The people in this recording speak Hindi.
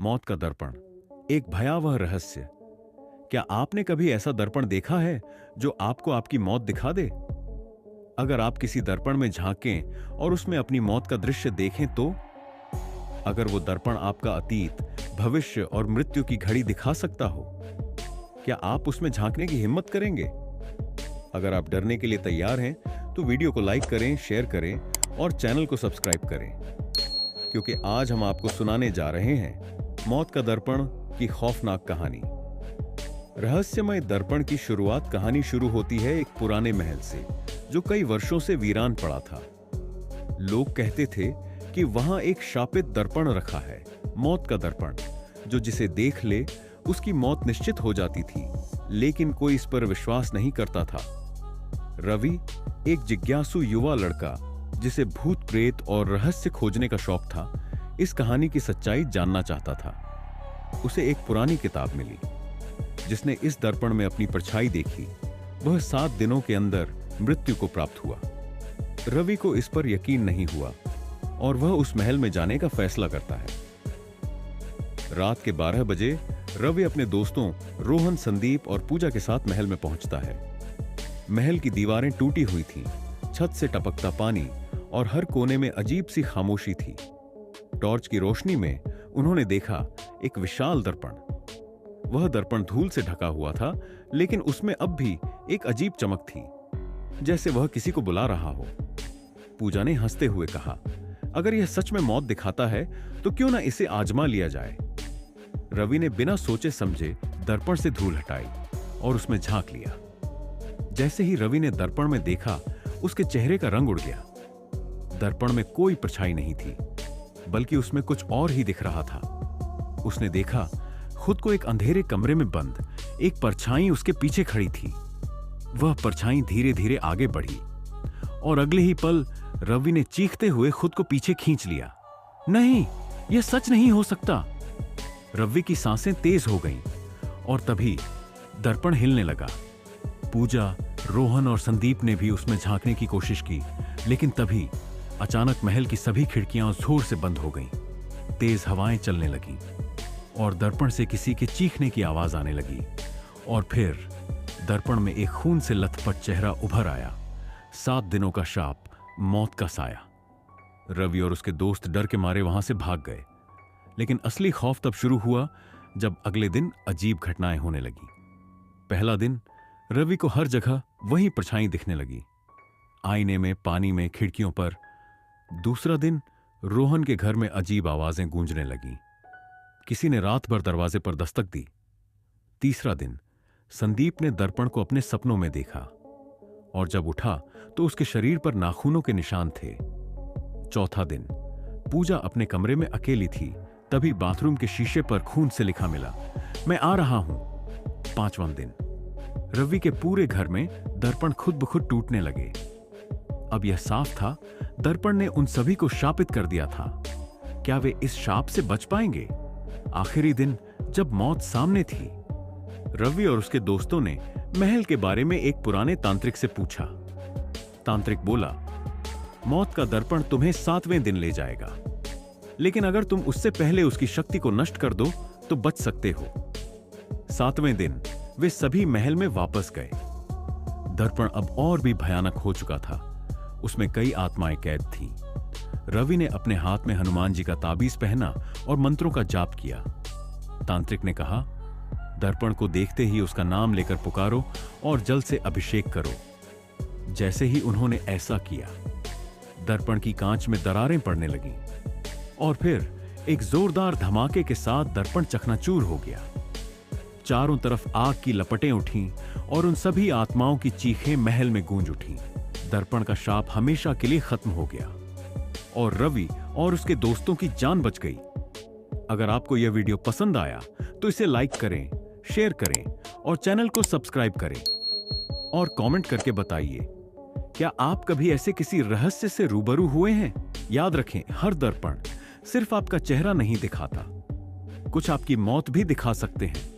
मौत का दर्पण, एक भयावह रहस्य। क्या आपने कभी ऐसा दर्पण देखा है जो आपको आपकी मौत दिखा दे? अगर आप किसी दर्पण में झांकें और उसमें अपनी मौत का दृश्य देखें तो? अगर वो दर्पण आपका अतीत, भविष्य और मृत्यु की घड़ी दिखा सकता हो, क्या आप उसमें झांकने की हिम्मत करेंगे? अगर आप डरने के लिए तैयार हैं, तो वीडियो को लाइक करें, शेयर करें और चैनल को सब्सक्राइब करें, क्योंकि आज हम आपको सुनाने जा रहे हैं मौत का दर्पण की खौफनाक कहानी। रहस्यमय दर्पण की शुरुआत कहानी शुरू होती है एक पुराने महल से, जो कई वर्षों से वीरान पड़ा था। लोग कहते थे कि वहां एक शापित दर्पण रखा है, मौत का दर्पण, जो जिसे देख ले उसकी मौत निश्चित हो जाती थी, लेकिन कोई इस पर विश्वास नहीं करता था। रवि, एक जिज्ञासु युवा लड़का जिसे भूत प्रेत और रहस्य खोजने का शौक था, इस कहानी की सच्चाई जानना चाहता था। उसे एक पुरानी किताब मिली जिसने इस दर्पण में अपनी परछाई देखी। वह 7 दिनों के अंदर मृत्यु को प्राप्त हुआ। रवि को इस पर यकीन नहीं हुआ और वह उस महल में जाने का फैसला करता है। रात के 12 बजे रवि अपने दोस्तों रोहन, संदीप और पूजा के साथ महल में पहुंचता है। महल की दीवारें टूटी हुई थीं, छत से टपकता पानी और हर कोने में अजीब सी खामोशी थी। टॉर्च की रोशनी में उन्होंने देखा एक विशाल दर्पण। वह दर्पण धूल से ढका हुआ था, लेकिन उसमें अब भी एक अजीब चमक थी, जैसे वह किसी को बुला रहा हो। पूजा ने हंसते हुए कहा, अगर यह सच में मौत दिखाता है तो क्यों ना इसे आजमा लिया जाए। रवि ने बिना सोचे समझे दर्पण से धूल हटाई और उसमें झांक लिया। जैसे ही रवि ने दर्पण में देखा, उसके चेहरे का रंग उड़ गया। दर्पण में कोई परछाई नहीं थी, बल्कि उसमें कुछ और ही दिख रहा था। उसने देखा खुद को एक अंधेरे कमरे में बंद, एक परछाई उसके पीछे खड़ी थी। वह परछाई धीरे धीरे आगे बढ़ी और अगले ही पल रवि ने चीखते हुए खुद को पीछे खींच लिया। नहीं, यह सच नहीं हो सकता। रवि की सांसें तेज हो गईं और तभी दर्पण हिलने लगा। पूजा, रोहन और संदीप ने भी उसमें झांकने की कोशिश की, लेकिन तभी अचानक महल की सभी खिड़कियां जोर से बंद हो गईं। तेज हवाएं चलने लगीं और दर्पण से किसी के चीखने की आवाज आने लगी। और फिर दर्पण में एक खून से लथपथ चेहरा उभर आया। 7 दिनों का शाप, मौत का साया। रवि और उसके दोस्त डर के मारे वहां से भाग गए, लेकिन असली खौफ तब शुरू हुआ जब अगले दिन अजीब घटनाएं होने लगी। पहला दिन रवि को हर जगह वही परछाई दिखने लगी, आईने में, पानी में, खिड़कियों पर। दूसरा दिन रोहन के घर में अजीब आवाजें गूंजने लगीं। किसी ने रात भर दरवाजे पर दस्तक दी। तीसरा दिन संदीप ने दर्पण को अपने सपनों में देखा और जब उठा तो उसके शरीर पर नाखूनों के निशान थे। चौथा दिन पूजा अपने कमरे में अकेली थी, तभी बाथरूम के शीशे पर खून से लिखा मिला, मैं आ रहा हूं। 5वां दिन रवि के पूरे घर में दर्पण खुद ब खुद टूटने लगे। अब यह साफ था, दर्पण ने उन सभी को शापित कर दिया था। क्या वे इस शाप से बच पाएंगे? आखिरी दिन जब मौत सामने थी, रवि और उसके दोस्तों ने महल के बारे में एक पुराने तांत्रिक से पूछा। तांत्रिक बोला, मौत का दर्पण तुम्हें 7वें दिन ले जाएगा, लेकिन अगर तुम उससे पहले उसकी शक्ति को नष्ट कर दो तो बच सकते हो। 7वें दिन वे सभी महल में वापस गए। दर्पण अब और भी भयानक हो चुका था। उसमें कई आत्माएं कैद थीं। रवि ने अपने हाथ में हनुमान जी का ताबीज पहना और मंत्रों का जाप किया। तांत्रिक ने कहा, दर्पण को देखते ही उसका नाम लेकर पुकारो और जल से अभिषेक करो। जैसे ही उन्होंने ऐसा किया, दर्पण की कांच में दरारें पड़ने लगीं और फिर एक जोरदार धमाके के साथ दर्पण चकनाचूर हो गया। चारों तरफ आग की लपटें उठीं और उन सभी आत्माओं की चीखें महल में गूंज उठीं। दर्पण का शाप हमेशा के लिए खत्म हो गया और रवि और उसके दोस्तों की जान बच गई। अगर आपको यह वीडियो पसंद आया तो इसे लाइक करें, शेयर करें और चैनल को सब्सक्राइब करें और कमेंट करके बताइए, क्या आप कभी ऐसे किसी रहस्य से रूबरू हुए हैं? याद रखें, हर दर्पण सिर्फ आपका चेहरा नहीं दिखाता, कुछ आपकी मौत भी दिखा सकते हैं।